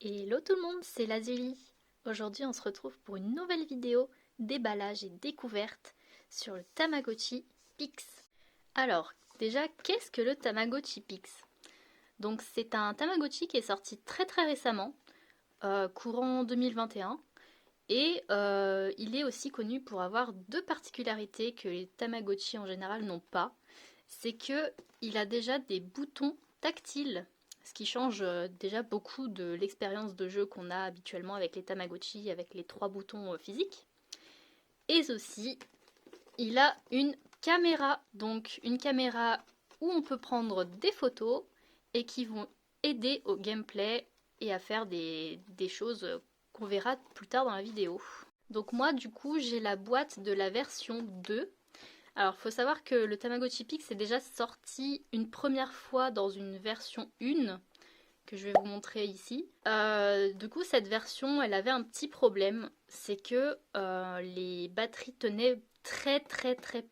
Hello tout le monde, c'est Lazuli. Aujourd'hui on se retrouve pour une nouvelle vidéo déballage et découverte sur le Tamagotchi Pix. Alors déjà, qu'est-ce que le Tamagotchi Pix? Donc c'est un Tamagotchi qui est sorti très récemment, courant 2021. Et il est aussi connu pour avoir deux particularités que les Tamagotchi en général n'ont pas. C'est que il a déjà des boutons tactiles, ce qui change déjà beaucoup de l'expérience de jeu qu'on a habituellement avec les Tamagotchi, avec les trois boutons physiques. Et aussi, il a une caméra, donc une caméra où on peut prendre des photos et qui vont aider au gameplay et à faire des choses qu'on verra plus tard dans la vidéo. Donc moi du coup j'ai la boîte de la version 2. Alors il faut savoir que le Tamagotchi Pix est déjà sorti une première fois dans une version 1 que je vais vous montrer ici. Du coup cette version elle avait un petit problème, c'est que les batteries tenaient très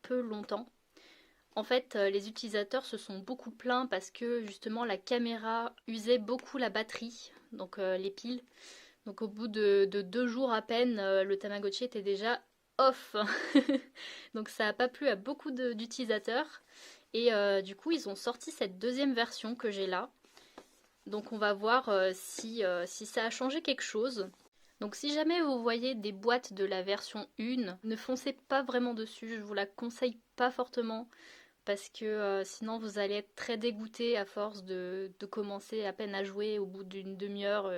peu longtemps. En fait, les utilisateurs se sont beaucoup plaints parce que justement la caméra usait beaucoup la batterie, donc les piles. Donc au bout de 2 jours à peine, le Tamagotchi était déjà off. Donc ça n'a pas plu à beaucoup d'utilisateurs. Et du coup, ils ont sorti cette deuxième version que j'ai là. Donc on va voir si ça a changé quelque chose. Donc si jamais vous voyez des boîtes de la version 1, ne foncez pas vraiment dessus, je vous la conseille pas fortement parce que sinon vous allez être très dégoûté à force de commencer à peine à jouer. Au bout d'une demi-heure,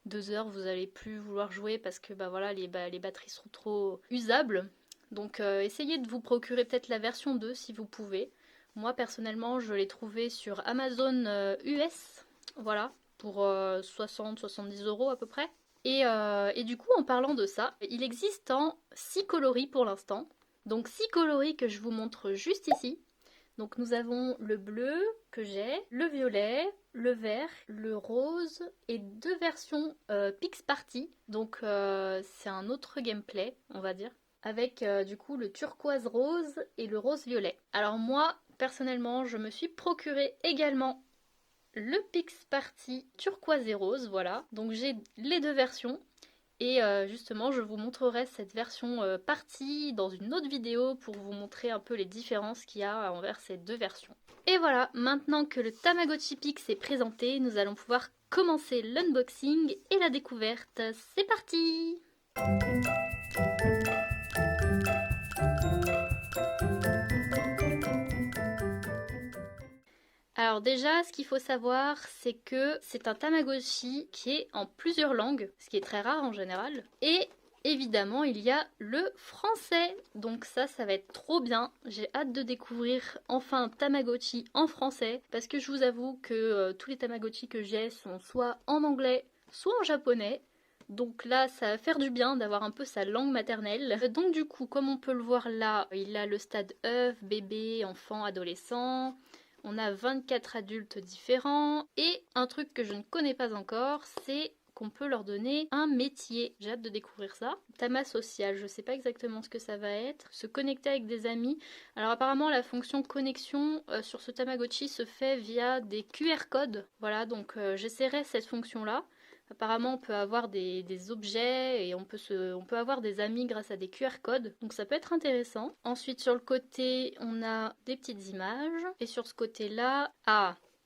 2 heures, vous n'allez plus vouloir jouer parce que bah, voilà, les batteries seront trop usables. Donc essayez de vous procurer peut-être la version 2 si vous pouvez. Moi personnellement je l'ai trouvée sur Amazon US, voilà, pour 60-70 € à peu près. Et du coup en parlant de ça, il existe en 6 coloris pour l'instant. Donc 6 coloris que je vous montre juste ici. Donc nous avons le bleu que j'ai, le violet, le vert, le rose et deux versions Pix Party. Donc c'est un autre gameplay, on va dire, avec du coup le turquoise rose et le rose violet. Alors moi, personnellement, je me suis procuré également le Pix Party turquoise et rose, voilà. Donc j'ai les deux versions. Et justement, je vous montrerai cette version partie dans une autre vidéo pour vous montrer un peu les différences qu'il y a envers ces deux versions. Et voilà, maintenant que le Tamagotchi Pix est présenté, nous allons pouvoir commencer l'unboxing et la découverte. C'est parti! Alors déjà, ce qu'il faut savoir, c'est que c'est un Tamagotchi qui est en plusieurs langues, ce qui est très rare en général. Et évidemment, il y a le français. Donc ça va être trop bien. J'ai hâte de découvrir enfin un Tamagotchi en français. Parce que je vous avoue que tous les Tamagotchi que j'ai sont soit en anglais, soit en japonais. Donc là, ça va faire du bien d'avoir un peu sa langue maternelle. Donc du coup, comme on peut le voir là, il a le stade œuf, bébé, enfant, adolescent. On a 24 adultes différents. Et un truc que je ne connais pas encore, c'est qu'on peut leur donner un métier. J'ai hâte de découvrir ça. Tama social, je ne sais pas exactement ce que ça va être. Se connecter avec des amis. Alors apparemment la fonction connexion sur ce Tamagotchi se fait via des QR codes. Voilà, donc j'essaierai cette fonction-là. Apparemment, on peut avoir des objets et on peut avoir des amis grâce à des QR codes. Donc ça peut être intéressant. Ensuite, sur le côté, on a des petites images. Et sur ce côté-là,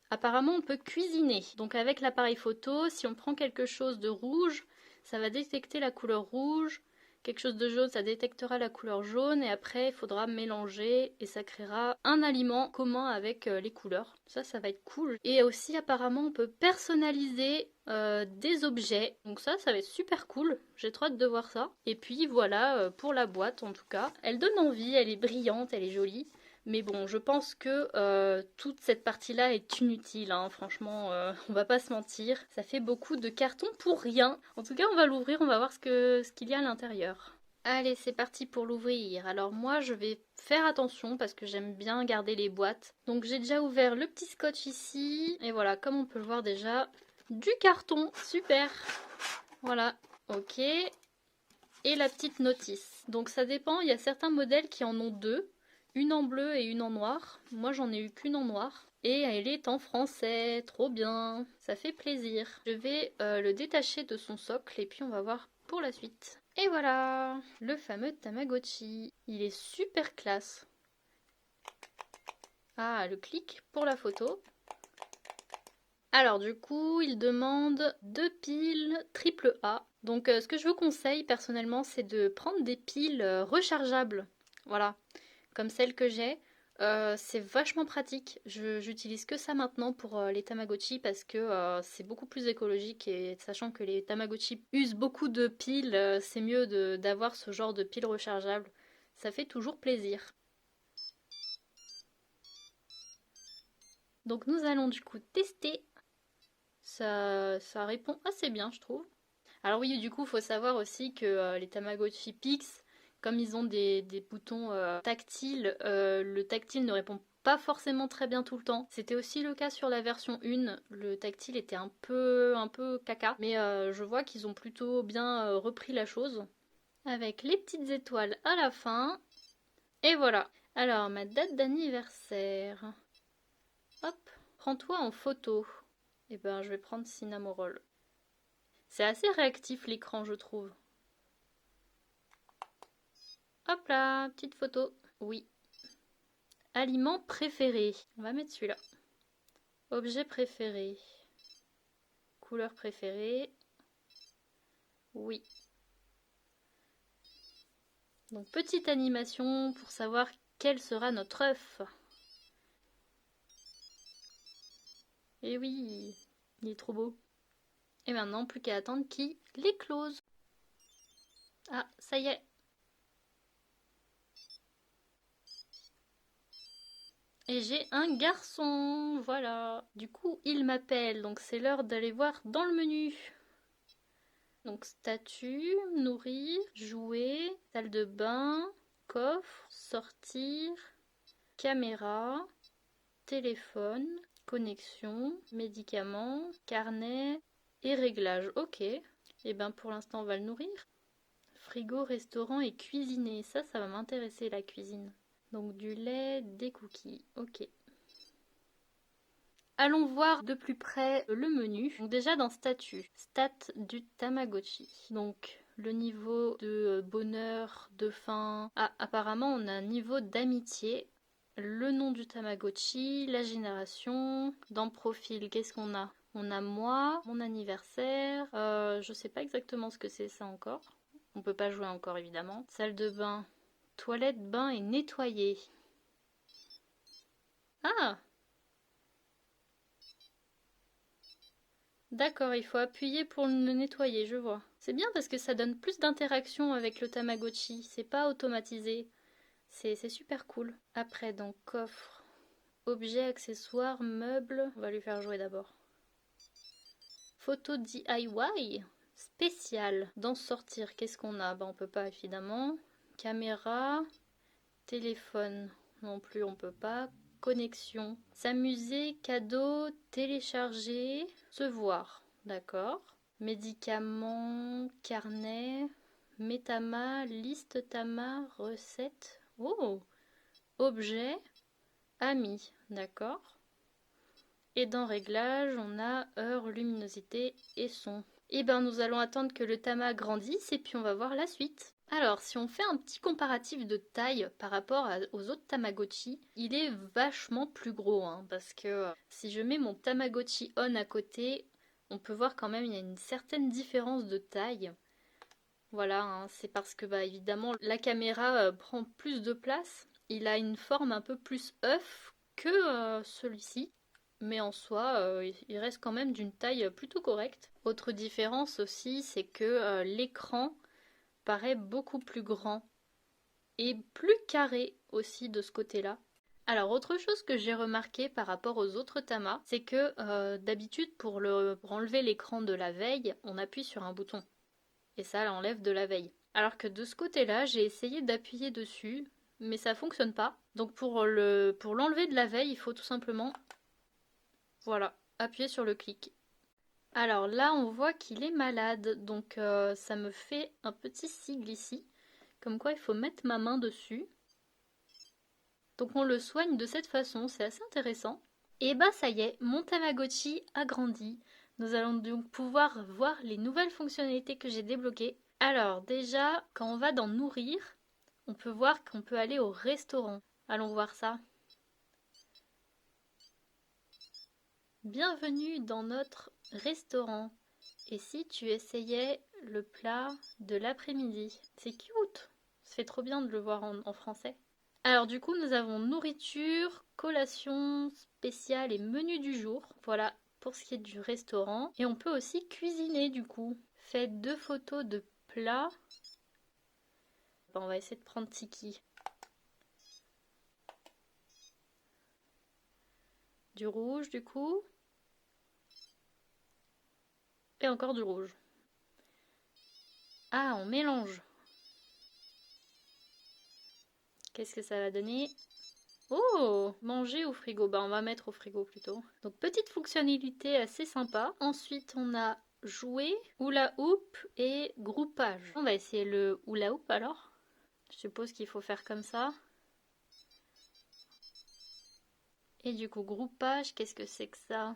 apparemment, on peut cuisiner. Donc avec l'appareil photo, si on prend quelque chose de rouge, ça va détecter la couleur rouge. Quelque chose de jaune, ça détectera la couleur jaune et après il faudra mélanger et ça créera un aliment commun avec les couleurs. Ça va être cool. Et aussi apparemment on peut personnaliser des objets. Donc ça va être super cool. J'ai trop hâte de voir ça. Et puis voilà pour la boîte en tout cas. Elle donne envie, elle est brillante, elle est jolie. Mais bon, je pense que toute cette partie-là est inutile, hein. Franchement, on va pas se mentir. Ça fait beaucoup de carton pour rien. En tout cas, on va l'ouvrir, on va voir ce qu'il y a à l'intérieur. Allez, c'est parti pour l'ouvrir. Alors moi, je vais faire attention parce que j'aime bien garder les boîtes. Donc j'ai déjà ouvert le petit scotch ici. Et voilà, comme on peut le voir déjà, du carton. Super. Voilà, ok. Et la petite notice. Donc ça dépend, il y a certains modèles qui en ont deux. Une en bleu et une en noir. Moi j'en ai eu qu'une en noir. Et elle est en français, trop bien, ça fait plaisir. Je vais le détacher de son socle et puis on va voir pour la suite. Et voilà, le fameux Tamagotchi. Il est super classe. Ah, le clic pour la photo. Alors du coup, il demande 2 piles AAA. Donc ce que je vous conseille personnellement, c'est de prendre des piles rechargeables. Voilà, comme celle que j'ai. C'est vachement pratique. J'utilise que ça maintenant pour les Tamagotchi parce que c'est beaucoup plus écologique et sachant que les Tamagotchi usent beaucoup de piles, c'est mieux d'avoir ce genre de piles rechargeables. Ça fait toujours plaisir. Donc nous allons du coup tester. Ça répond assez bien, je trouve. Alors oui, du coup, il faut savoir aussi que les Tamagotchi Pix, comme ils ont des boutons tactiles, le tactile ne répond pas forcément très bien tout le temps. C'était aussi le cas sur la version 1, le tactile était un peu caca, mais je vois qu'ils ont plutôt bien repris la chose. Avec les petites étoiles à la fin, et voilà. Alors, ma date d'anniversaire. Hop, prends-toi en photo. Et ben, je vais prendre Cinnamoroll. C'est assez réactif l'écran, je trouve. Hop là, petite photo. Oui. Aliment préféré. On va mettre celui-là. Objet préféré. Couleur préférée. Oui. Donc petite animation pour savoir quel sera notre œuf. Et oui, il est trop beau. Et maintenant, plus qu'à attendre qu'il éclose. Ah, ça y est. Et j'ai un garçon, voilà. Du coup, il m'appelle, donc c'est l'heure d'aller voir dans le menu. Donc statut, nourrir, jouer, salle de bain, coffre, sortir, caméra, téléphone, connexion, médicaments, carnet et réglages. Ok. Et ben pour l'instant on va le nourrir. Frigo, restaurant et cuisiner. Ça va m'intéresser la cuisine. Donc du lait, des cookies. Ok. Allons voir de plus près le menu. Donc déjà dans statut, stat du Tamagotchi. Donc le niveau de bonheur, de faim. Ah, apparemment on a un niveau d'amitié. Le nom du Tamagotchi, la génération. Dans profil, qu'est-ce qu'on a? On a moi, mon anniversaire. Je sais pas exactement ce que c'est ça encore. On peut pas jouer encore évidemment. Salle de bain, toilette, bain et nettoyer. Ah! D'accord, il faut appuyer pour le nettoyer, je vois. C'est bien parce que ça donne plus d'interaction avec le Tamagotchi, c'est pas automatisé. C'est super cool. Après, donc, coffre, objets, accessoires, meubles. On va lui faire jouer d'abord. Photo DIY spécial. Dans sortir, qu'est-ce qu'on a? On peut pas évidemment. Caméra, téléphone, non plus on peut pas. Connexion. S'amuser, cadeau, télécharger, se voir. D'accord. Médicaments, carnet, Metama, liste Tama, recette. Oh! Objet, ami. D'accord. Et dans réglage, on a heure, luminosité et son. Et ben nous allons attendre que le Tama grandisse et puis on va voir la suite. Alors, si on fait un petit comparatif de taille par rapport aux autres Tamagotchi, il est vachement plus gros, hein, parce que si je mets mon Tamagotchi On à côté, on peut voir quand même il y a une certaine différence de taille. Voilà, hein, c'est parce que évidemment la caméra prend plus de place. Il a une forme un peu plus œuf que celui-ci. Mais en soi, il reste quand même d'une taille plutôt correcte. Autre différence aussi, c'est que l'écran paraît beaucoup plus grand et plus carré aussi de ce côté-là. Alors autre chose que j'ai remarqué par rapport aux autres Tama, c'est que d'habitude pour enlever l'écran de la veille, on appuie sur un bouton. Et ça l'enlève de la veille. Alors que de ce côté-là, j'ai essayé d'appuyer dessus, mais ça fonctionne pas. Donc pour l'enlever de la veille, il faut tout simplement, voilà, appuyer sur le clic. Alors là, on voit qu'il est malade, donc ça me fait un petit sigle ici, comme quoi il faut mettre ma main dessus. Donc on le soigne de cette façon, c'est assez intéressant. Et bah ça y est, mon Tamagotchi a grandi. Nous allons donc pouvoir voir les nouvelles fonctionnalités que j'ai débloquées. Alors déjà, quand on va dans nourrir, on peut voir qu'on peut aller au restaurant. Allons voir ça. Bienvenue dans notre restaurant. Et si tu essayais le plat de l'après-midi? C'est cute! Ça fait trop bien de le voir en français. Alors du coup, nous avons nourriture, collation spéciale et menu du jour. Voilà pour ce qui est du restaurant. Et on peut aussi cuisiner du coup. Faites 2 photos de plats. Bon, on va essayer de prendre Tiki. Du rouge du coup. Et encore du rouge. Ah, on mélange. Qu'est-ce que ça va donner? Oh, manger au frigo. Bah, on va mettre au frigo plutôt. Donc, petite fonctionnalité assez sympa. Ensuite, on a jouer, hula hoop et groupage. On va essayer le hula hoop alors. Je suppose qu'il faut faire comme ça. Et du coup, groupage, qu'est-ce que c'est que ça?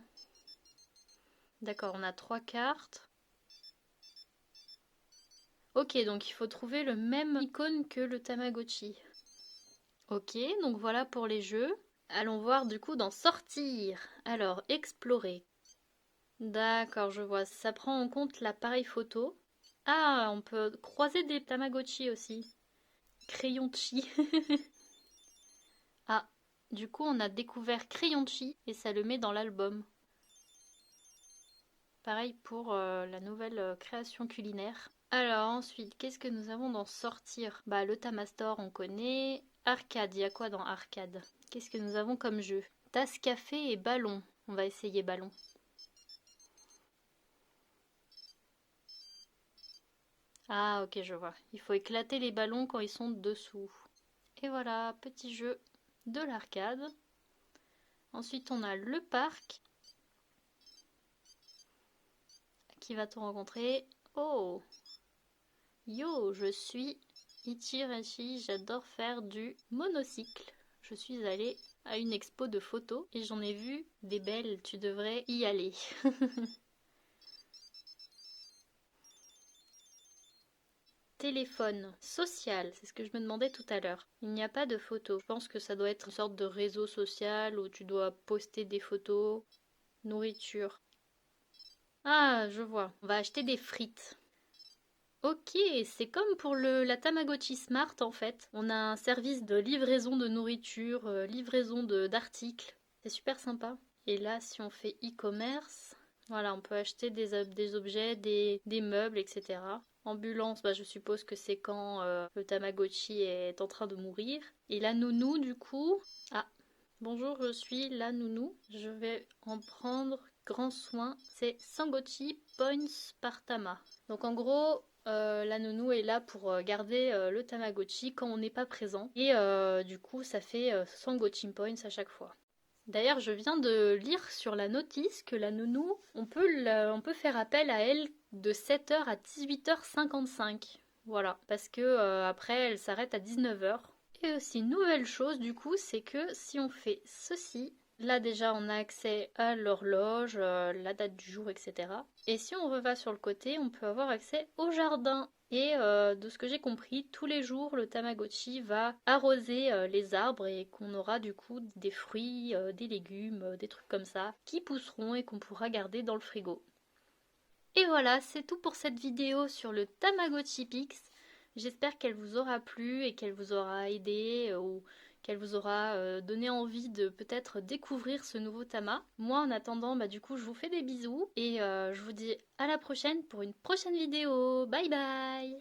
D'accord, on a 3 cartes. Ok, donc il faut trouver le même icône que le Tamagotchi. Ok, donc voilà pour les jeux. Allons voir du coup dans sortir. Alors, explorer. D'accord, je vois. Ça prend en compte l'appareil photo. Ah, on peut croiser des Tamagotchi aussi. Crayon-chi. Ah, du coup, on a découvert Crayon-chi et ça le met dans l'album. Pareil pour la nouvelle création culinaire. Alors ensuite, qu'est-ce que nous avons dans sortir? Bah, le Tamastore, on connaît. Arcade, il y a quoi dans arcade? Qu'est-ce que nous avons comme jeu? Tasse café et ballon. On va essayer ballon. Ah, ok, je vois. Il faut éclater les ballons quand ils sont dessous. Et voilà, petit jeu de l'arcade. Ensuite, on a le parc. Qui va-t-on rencontrer? Oh! Yo, je suis Ichirashi, j'adore faire du monocycle. Je suis allée à une expo de photos et j'en ai vu des belles, tu devrais y aller. Téléphone social, c'est ce que je me demandais tout à l'heure. Il n'y a pas de photos. Je pense que ça doit être une sorte de réseau social où tu dois poster des photos. Nourriture. Ah, je vois. On va acheter des frites. Ok, c'est comme pour la Tamagotchi Smart en fait. On a un service de livraison de nourriture, livraison d'articles. C'est super sympa. Et là, si on fait e-commerce, voilà, on peut acheter des objets, des meubles, etc. Ambulance, bah, je suppose que c'est quand le Tamagotchi est en train de mourir. Et la nounou, du coup... Ah, bonjour, je suis la nounou. Je vais en prendre grand soin. C'est Sangochi Points par Tama. Donc en gros, la nounou est là pour garder le Tamagotchi quand on n'est pas présent. Et du coup, ça fait 100 Gotchi Points à chaque fois. D'ailleurs, je viens de lire sur la notice que la nounou, on peut faire appel à elle de 7h à 18h55. Voilà, parce que après, elle s'arrête à 19h. Et aussi, nouvelle chose du coup, c'est que si on fait ceci, là déjà on a accès à l'horloge, la date du jour, etc. Et si on va sur le côté, on peut avoir accès au jardin. Et de ce que j'ai compris, tous les jours le Tamagotchi va arroser les arbres et qu'on aura du coup des fruits, des légumes, des trucs comme ça qui pousseront et qu'on pourra garder dans le frigo. Et voilà, c'est tout pour cette vidéo sur le Tamagotchi Pix. J'espère qu'elle vous aura plu et qu'elle vous aura aidé ou qu'elle vous aura donné envie de peut-être découvrir ce nouveau Tama. Moi en attendant, bah du coup je vous fais des bisous et je vous dis à la prochaine pour une prochaine vidéo. Bye bye!